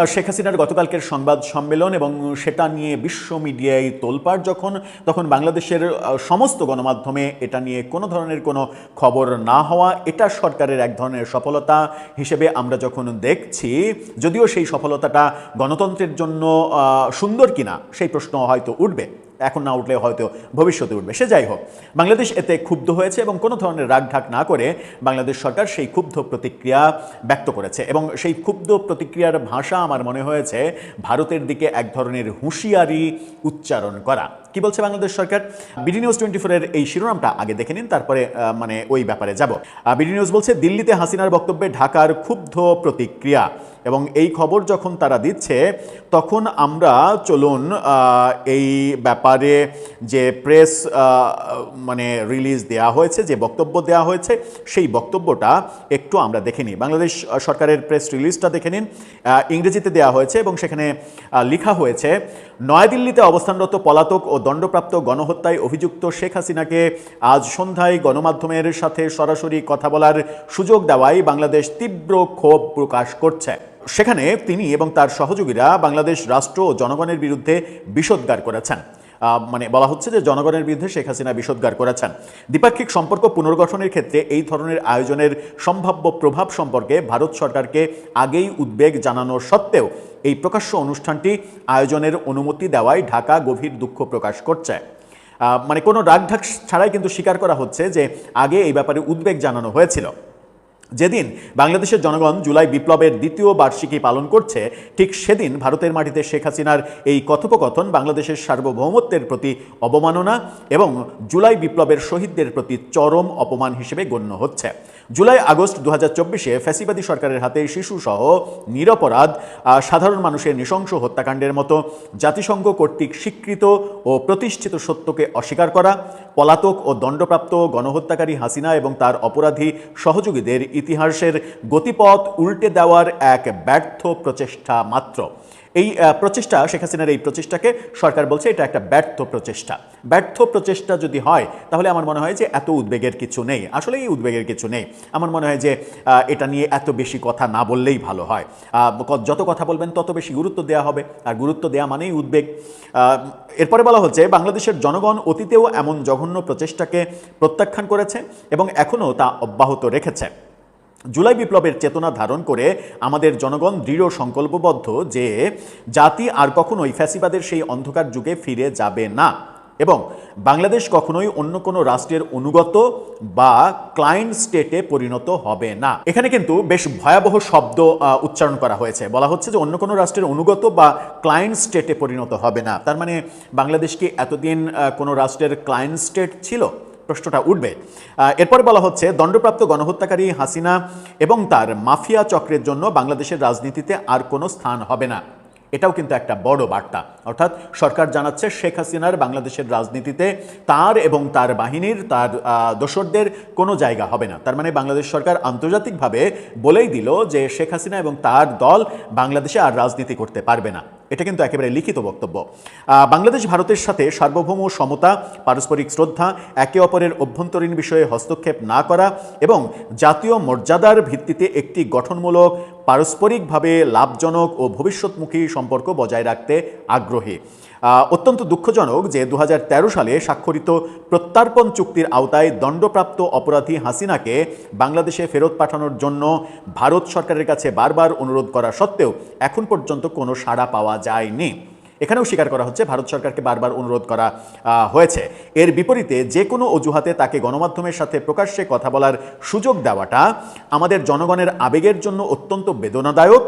শেখ হাসিনার গতকালকের সংবাদ সম্মেলন এবং সেটা নিয়ে বিশ্ব মিডিয়ায় তোলপাড় তখন বাংলাদেশের সমস্ত গণমাধ্যমে এটা নিয়ে কোনো ধরনের কোনো খবর না হওয়া, এটা সরকারের এক ধরনের সফলতা হিসেবে আমরা যখন দেখছি, যদিও সেই সফলতাটা গণতন্ত্রের জন্য সুন্দর কিনা সেই প্রশ্ন হয়তো উঠবে, এখন না উঠলে হয়তো ভবিষ্যতে উঠবে। সে যাই হোক, বাংলাদেশ এতে ক্ষুব্ধ হয়েছে এবং কোনো ধরনের রাগঢাক না করে বাংলাদেশ সরকার সেই ক্ষুব্ধ প্রতিক্রিয়া ব্যক্ত করেছে এবং সেই ক্ষুব্ধ প্রতিক্রিয়ার ভাষা আমার মনে হয়েছে ভারতের দিকে এক ধরনের হুঁশিয়ারি উচ্চারণ করা। কি বলছে বাংলাদেশ সরকার? বিডি নিউজ 24-এর এই শিরোনামটা আগে দেখে নিন, তারপরে ওই ব্যাপারে যাব। বিডি নিউজ বলছে, দিল্লিতে হাসিনার বক্তব্যে ঢাকার ক্ষুব্ধ প্রতিক্রিয়া। এবং এই খবর যখন তারা দিচ্ছে তখন আমরা চলুন এই ব্যাপারে যে প্রেস রিলিজ দেওয়া হয়েছে, যে বক্তব্য দেওয়া হয়েছে, সেই বক্তব্যটা একটু আমরা দেখে নিই। বাংলাদেশ সরকারের প্রেস রিলিজটা দেখে নিন, ইংরেজিতে দেওয়া হয়েছে এবং সেখানে লেখা হয়েছে, নয়াদিল্লিতে অবস্থানরত পলাতক ও দণ্ডপ্রাপ্ত গণহত্যায় অভিযুক্ত শেখ হাসিনাকে আজ সন্ধ্যায় গণমাধ্যমের সাথে সরাসরি কথা বলার সুযোগ দেওয়ায় বাংলাদেশ তীব্র ক্ষোভ প্রকাশ করছে। সেখানে তিনি এবং তার সহযোগীরা বাংলাদেশ রাষ্ট্র ও জনগণের বিরুদ্ধে বিষোদ্গার করেছেন। বলা হচ্ছে যে জনগণের বিরুদ্ধে শেখ হাসিনা বিষোদ্গার করেছেন। দ্বিপাক্ষিক সম্পর্ক পুনর্গঠনের ক্ষেত্রে এই ধরনের আয়োজনের সম্ভাব্য প্রভাব সম্পর্কে ভারত সরকারকে আগেই উদ্বেগ জানানো সত্ত্বেও এই প্রকাশ্য অনুষ্ঠানটি আয়োজনের অনুমতি দেওয়ায় ঢাকা গভীর দুঃখ প্রকাশ করছে। কোনো রাগঢাক ছাড়াই কিন্তু স্বীকার করা হচ্ছে যে আগে এই ব্যাপারে উদ্বেগ জানানো হয়েছিল। যেদিন বাংলাদেশের জনগণ জুলাই বিপ্লবের দ্বিতীয় বার্ষিকী পালন করছে, ঠিক সেদিন ভারতের মাটিতে শেখ হাসিনার এই কথোপকথন বাংলাদেশের সার্বভৌমত্বের প্রতি অবমাননা এবং জুলাই বিপ্লবের শহীদদের প্রতি চরম অপমান হিসেবে গণ্য হচ্ছে। জুলাই আগস্ট 2024-এ ফ্যাসিবাদী সরকারের হাতে শিশুসহ নিরপরাধ সাধারণ মানুষের নৃশংস হত্যাকাণ্ডের মতো জাতিসংঘ কর্তৃক স্বীকৃত ও প্রতিষ্ঠিত সত্যকে অস্বীকার করা, পলাতক ও দণ্ডপ্রাপ্ত গণহত্যাকারী হাসিনা এবং তার অপরাধী সহযোগীদের ইতিহাসের গতিপথ উল্টে দেওয়ার এক ব্যর্থ প্রচেষ্টা মাত্র। এই প্রচেষ্টা, শেখ হাসিনার এই প্রচেষ্টাকে সরকার বলছে এটা একটা ব্যর্থ প্রচেষ্টা। ব্যর্থ প্রচেষ্টা যদি হয় তাহলে আমার মনে হয় যে এত উদ্বেগের কিছু নেই, আসলে এই উদ্বেগের কিছু নেই। আমার মনে হয় যে এটা নিয়ে এত বেশি কথা না বললেই ভালো হয়। যত কথা বলবেন তত বেশি গুরুত্ব দেওয়া হবে, আর গুরুত্ব দেওয়া মানেই উদ্বেগ। এরপরে বলা হচ্ছে, বাংলাদেশের জনগণ অতীতেও এমন জঘন্য প্রচেষ্টাকে প্রত্যাখ্যান করেছে এবং এখনও তা অব্যাহত রেখেছে। জুলাই বিপ্লবের চেতনা ধারণ করে আমাদের জনগণ দৃঢ় সংকল্পবদ্ধ যে জাতি আর কখনোই ফ্যাসিবাদের সেই অন্ধকার যুগে ফিরে যাবে না এবং বাংলাদেশ কখনোই অন্য কোনো রাষ্ট্রের অনুগত বা ক্লায়েন্ট স্টেটে পরিণত হবে না। এখানে কিন্তু বেশ ভয়াবহ শব্দ উচ্চারণ করা হয়েছে। বলা হচ্ছে যে অন্য কোনো রাষ্ট্রের অনুগত বা ক্লায়েন্ট স্টেটে পরিণত হবে না। তার মানে বাংলাদেশ কি এতদিন কোনো রাষ্ট্রের ক্লায়েন্ট স্টেট ছিল? প্রশ্নটা উঠবে। এরপরে বলা হচ্ছে, দণ্ডপ্রাপ্ত গণহত্যাকারী হাসিনা এবং তার মাফিয়া চক্রের জন্য বাংলাদেশের রাজনীতিতে আর কোনো স্থান হবে না। এটাও কিন্তু একটা বড় বার্তা। অর্থাৎ সরকার জানাচ্ছে শেখ হাসিনার বাংলাদেশের রাজনীতিতে তার এবং তার বাহিনীর, তার দোসরদের কোনো জায়গা হবে না। তার মানে বাংলাদেশ সরকার আন্তর্জাতিকভাবে বলেই দিল যে শেখ হাসিনা এবং তার দল বাংলাদেশে আর রাজনীতি করতে পারবে না। এটা কিন্তু একেবারে লিখিত বক্তব্য। বাংলাদেশ ভারতের সাথে সার্বভৌম সমতা, পারস্পরিক শ্রদ্ধা, একে অপরের অভ্যন্তরীণ বিষয়ে হস্তক্ষেপ না করা এবং জাতীয় মর্যাদার ভিত্তিতে একটি গঠনমূলক, পারস্পরিকভাবে লাভজনক ও ভবিষ্যৎমুখী সম্পর্ক বজায় রাখতে আগ্রহী। অত্যন্ত দুঃখজনক যে 2013 সালে স্বাক্ষরিত প্রত্যর্পণ চুক্তির আওতায় দণ্ডপ্রাপ্ত অপরাধী হাসিনাকে বাংলাদেশে ফেরত পাঠানোর জন্য ভারত সরকারের কাছে বারবার অনুরোধ করা সত্ত্বেও এখন পর্যন্ত কোনো সাড়া পাওয়া যায়নি। এখানেও স্বীকার করা হচ্ছে ভারত সরকারকে বারবার অনুরোধ করা হয়েছে। এর বিপরীতে যে কোনো অজুহাতে তাকে গণমাধ্যমের সাথে প্রকাশ্যে কথা বলার সুযোগ দেওয়াটা আমাদের জনগণের আবেগের জন্য অত্যন্ত বেদনাদায়ক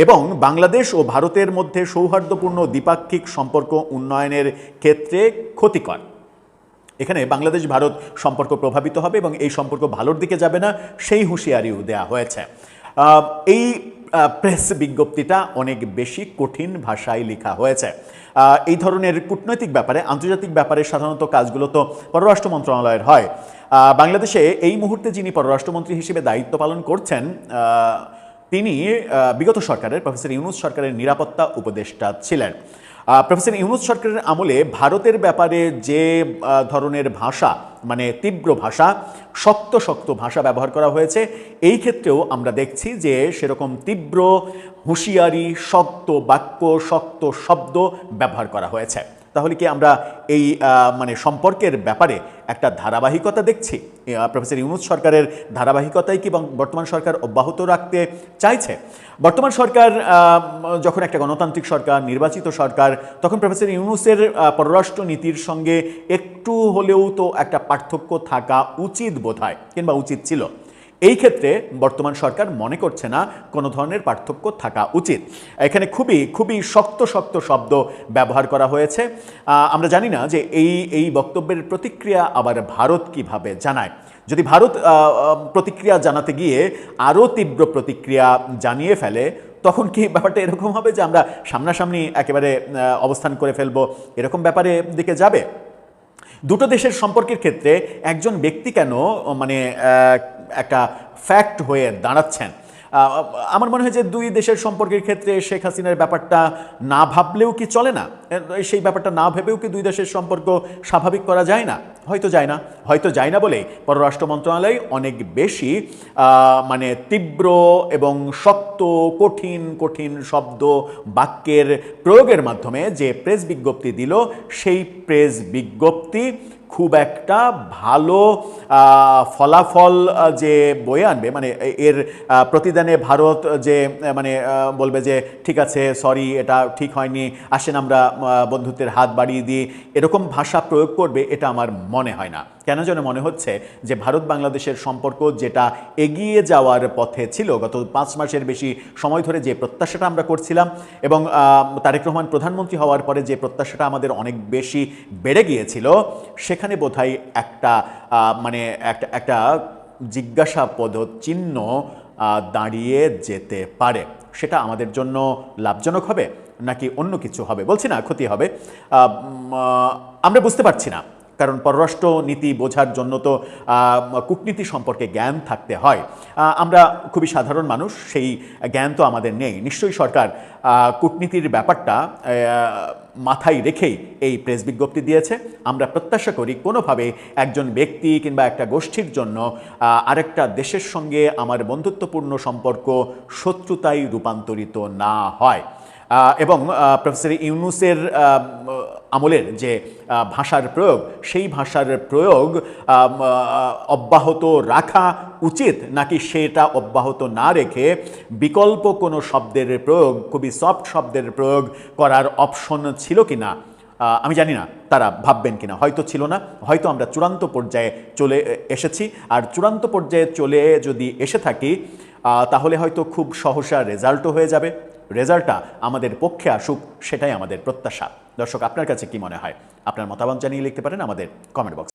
এবং বাংলাদেশ ও ভারতের মধ্যে সৌহার্দ্যপূর্ণ দ্বিপাক্ষিক সম্পর্ক উন্নয়নের ক্ষেত্রে ক্ষতিকর। এখানে বাংলাদেশ ভারত সম্পর্ক প্রভাবিত হবে এবং এই সম্পর্ক ভালোর দিকে যাবে না, সেই হুঁশিয়ারিও দেওয়া হয়েছে। এই প্রেস বিজ্ঞপ্তিটা অনেক বেশি কঠিন ভাষায় লেখা হয়েছে। এই ধরনের কূটনৈতিক ব্যাপারে, আন্তর্জাতিক ব্যাপারে সাধারণত কাজগুলো তো পররাষ্ট্র মন্ত্রণালয়ের হয়। বাংলাদেশে এই মুহূর্তে যিনি পররাষ্ট্রমন্ত্রী হিসেবে দায়িত্ব পালন করছেন তিনি বিগত সরকারের, প্রফেসর ইউনূস সরকারের নিরাপত্তা উপদেষ্টা ছিলেন। প্রফেসর ইউনূস সরকারের আমলে ভারতের ব্যাপারে যে ধরনের ভাষা, মানে তীব্র ভাষা, শক্ত শক্ত ভাষা ব্যবহার করা হয়েছে, এই ক্ষেত্রেও আমরা দেখছি যে সেরকম তীব্র হুঁশিয়ারি, শক্ত বাক্য, শক্ত শব্দ ব্যবহার করা হয়েছে। তাহলে কি আমরা এই মানে সম্পর্কের ব্যাপারে একটা ধারাবাহিকতা দেখছি? প্রফেসর ইউনূস সরকারের ধারাবাহিকতাই কি বর্তমান সরকার অব্যাহত রাখতে চাইছে? বর্তমান সরকার যখন একটা গণতান্ত্রিক সরকার, নির্বাচিত সরকার, তখন প্রফেসর ইউনূসের পররাষ্ট্র নীতির সঙ্গে একটু হলেও তো একটা পার্থক্য থাকা উচিত বোধহয়, কিংবা উচিত ছিল। এই ক্ষেত্রে বর্তমান সরকার মনে করছে না কোনো ধরনের পার্থক্য থাকা উচিত। এখানে খুবই খুবই শক্ত শক্ত শব্দ ব্যবহার করা হয়েছে। আমরা জানি না যে এই বক্তব্যের প্রতিক্রিয়া আবার ভারত কিভাবে জানায়। যদি ভারত প্রতিক্রিয়া জানাতে গিয়ে আরও তীব্র প্রতিক্রিয়া জানিয়ে ফেলে, তখন কি ব্যাপারটা এরকম হবে যে আমরা সামনাসামনি একেবারে অবস্থান করে ফেলবো, এরকম ব্যাপারে দিকে যাবে? দুটো দেশের সম্পর্কের ক্ষেত্রে একজন ব্যক্তি কেন মানে একটা ফ্যাক্ট হয়ে দাঁড়াচ্ছেন? আমার মনে হয় যে দুই দেশের সম্পর্কের ক্ষেত্রে শেখ হাসিনার ব্যাপারটা না ভাবলেও কি চলে না? সেই ব্যাপারটা না ভেবেও কি দুই দেশের সম্পর্ক স্বাভাবিক করা যায় না? হয়তো যায় না বলেই পররাষ্ট্র মন্ত্রণালয় অনেক বেশি মানে তীব্র এবং শক্ত কঠিন কঠিন শব্দ বাক্যের প্রয়োগের মাধ্যমে যে প্রেস বিজ্ঞপ্তি দিল, সেই প্রেস বিজ্ঞপ্তি খুব একটা ভালো ফলাফল যে বয়ে আনবে, মানে এর প্রতিদানে ভারত যে মানে বলবে যে ঠিক আছে, সরি, এটা ঠিক হয়নি, আসেন আমরা বন্ধুত্বের হাত বাড়িয়ে দিই, এরকম ভাষা প্রয়োগ করবে, এটা আমার মনে হয় না। কেন যেন মনে হচ্ছে যে ভারত বাংলাদেশের সম্পর্ক যেটা এগিয়ে যাওয়ার পথে ছিল গত 5 মাসের বেশি সময় ধরে, যে প্রত্যাশাটা আমরা করছিলাম, এবং তারেক রহমান প্রধানমন্ত্রী হওয়ার পরে যে প্রত্যাশাটা আমাদের অনেক বেশি বেড়ে গিয়েছিল, সেখানে বোধহয় একটা মানে একটা জিজ্ঞাসাপদ চিহ্ন দাঁড়িয়ে যেতে পারে। সেটা আমাদের জন্য লাভজনক হবে নাকি অন্য কিছু হবে? বলছি না ক্ষতি হবে, আমরা বুঝতে পারছি না। কারণ পররাষ্ট্র নীতি বোঝার জন্য তো কূটনীতি সম্পর্কে জ্ঞান থাকতে হয়। আমরা খুবই সাধারণ মানুষ, সেই জ্ঞান তো আমাদের নেই। নিশ্চয়ই সরকার কূটনীতির ব্যাপারটা মাথায় রেখেই এই প্রেস বিজ্ঞপ্তি দিয়েছে। আমরা প্রত্যাশা করি কোনোভাবে একজন ব্যক্তি কিংবা একটা গোষ্ঠীর জন্য আরেকটা দেশের সঙ্গে আমার বন্ধুত্বপূর্ণ সম্পর্ক শত্রুতায় রূপান্তরিত না হয়। এবং প্রফেসর ইউনূসের আমলের যে ভাষার প্রয়োগ, সেই ভাষার প্রয়োগ অব্যাহত রাখা উচিত, নাকি সেটা অব্যাহত না রেখে বিকল্প কোনো শব্দের প্রয়োগ, খুবই সফট শব্দের প্রয়োগ করার অপশন ছিল কি না? আমি জানি না তারা ভাববেন কিনা, হয়তো ছিল না, হয়তো আমরা চূড়ান্ত পর্যায়ে চলে এসেছি। আর চূড়ান্ত পর্যায়ে চলে যদি এসে থাকি, তাহলে হয়তো খুব সহসা রেজাল্টও হয়ে যাবে। রেজাল্টটা আমাদের পক্ষে আসুক, সেটাই আমাদের প্রত্যাশা। দর্শক, আপনার কাছে কি মনে হয়? আপনার মতামত জানিয়ে লিখতে পারেন আমাদের কমেন্ট বক্সে।